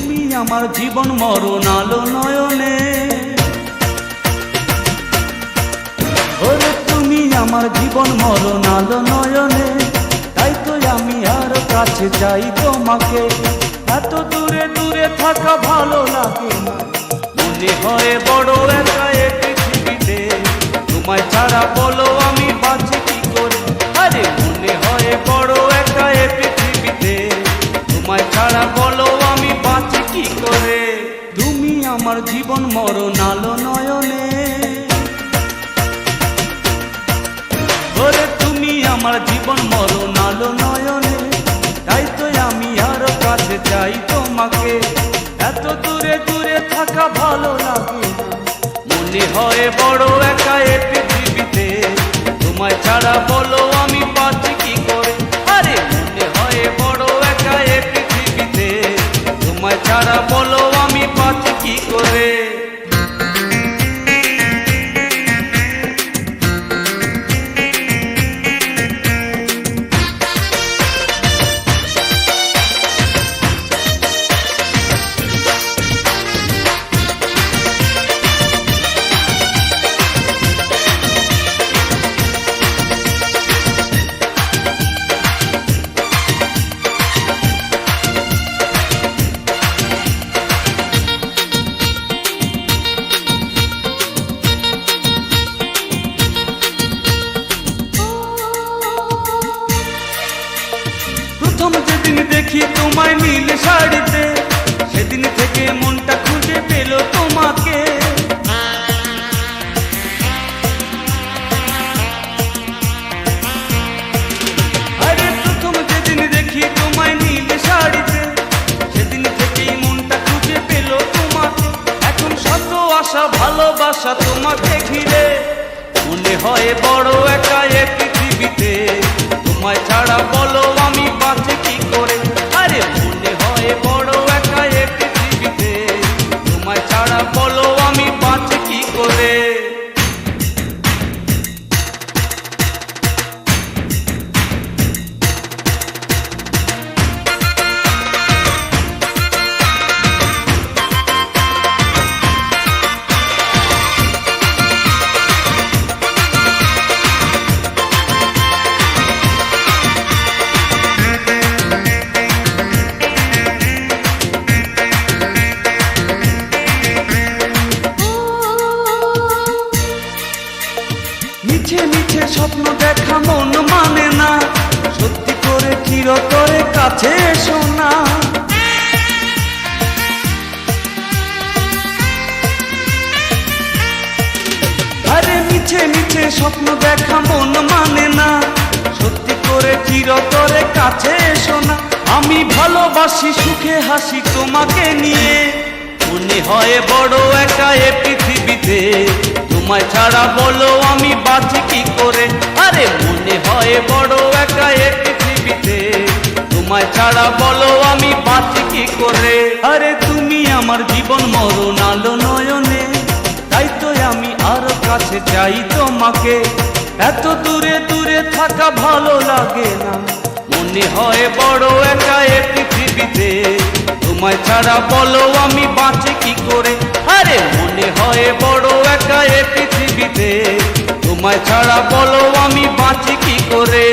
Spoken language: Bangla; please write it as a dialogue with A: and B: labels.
A: তুমি আমার জীবন মরণ আলো নয়নে। ওরে তুমি আমার জীবন মরণ আলো নয়নে, তাই তো আমি আরো কাছে চাই তোমাকে। এত দূরে দূরে থাকা ভালো লাগে না, মনে হয় বড় একা এ পৃথিবীতে। তোমায় ছাড়া বলো আমি বাঁচি কি করে, আরে মনে হয় বড় একা এ পৃথিবীতে। তোমায় ছাড়া বলো আমি বাঁচি কি করে। তুমি আমার জীবন মরণ আলো নয়নে। ওরে তুমি আমার জীবন মরণ আলো নয়নে, তাই তো আমি আরো কাছে চাই তোমাকে। এত দূরে দূরে থাকা ভালো লাগে না, মনে হয় বড় একা এ পৃথিবীতে। তোমায় ছাড়া বলো আমি বাঁচি কি করে, আরে মনে হয় বড় একা এ পৃথিবীতে। তোমায় ছাড়া বলো আমি বাঁচি কি করে। প্রথম যেদিন দেখি তোমায় নীল শাড়িতে, সেদিন থেকে মনটা খুঁজে পেল তোমাকে। আরে প্রথম যেদিন দেখি তোমায় নীল শাড়িতে, সেদিন থেকেই মনটা খুঁজে পেল তোমাকে। এখন শত আশা ভালোবাসা তোমাকে ঘিরে, মনে হয় বড় একা এ পৃথিবীতে। তোমায় ছাড়া বলো আমি বাঁচি কি করে, আরে মনে হয় বড় একা এ পৃথিবীতে। তোমায় ছাড়া বলো আমি বাঁচি কি করে। মিছে মিছে স্বপ্ন দেখা মন মানে না, সত্যি করে চিরতরে কাছে এসো না। আরে মিছে মিছে স্বপ্ন দেখা মন মানে না, সত্যি করে চিরতরে কাছে এসো না। আমি ভালোবাসি সুখে হাসি তোমাকে নিয়ে, মনে হয় বড় একা এ পৃথিবীতে। তোমায় ছাড়া বলো আমি বাঁচি কি করে, আরে মনে হয় বড় একা এ পৃথিবীতে। তোমায় ছাড়া বলো আমি বাঁচি কি করে। আরে তুমি আমার জীবন মরণ আলো নয়নে, তাই তো আমি আরো কাছে চাই তোমাকে। এত দূরে দূরে থাকা ভালো লাগে না, মনে হয় বড় একা এ পৃথিবীতে। তোমায় ছাড়া বলো আমি বাঁচি কি করে, আরে মনে হয় বড় একা এ পৃথিবীতে। তোমায় ছাড়া বলো আমি বাঁচি কি করে।